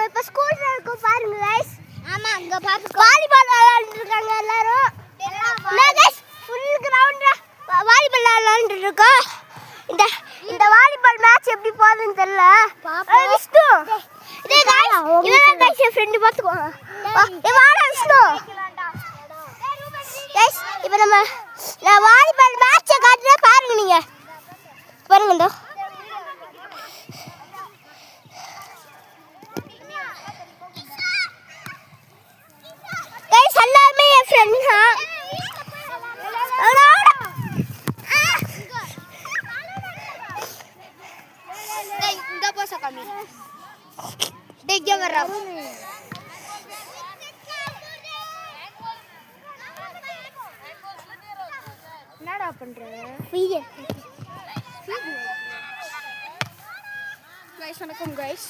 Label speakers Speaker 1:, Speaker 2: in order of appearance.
Speaker 1: இப்ப ஸ்கூல்ல இருக்கோம் பாருங்க गाइस. ஆமா அங்க பாருங்க வாலிபால் விளையாடிட்டு இருக்காங்க எல்லாரும். நான் गाइस ஃபுல் கிரவுண்ட்ல வாலிபால் விளையாடிட்டு இருக்கோம். இந்த வாலிபால் மேட்ச் எப்படி போகுதுன்னு தெரியல. விஷ்ணு இதே गाइस இவன் गाइस என் ஃப்ரெண்ட் பாத்துக்கோ. வாடா விஷ்ணு. गाइस இப்போ நான் வாலிபால் மேட்ச் காட்டுறேன் பாருங்க நீங்க. பாருங்க இந்த என்னடா பண்ற வீடியோ गाइस வணக்கம் गाइस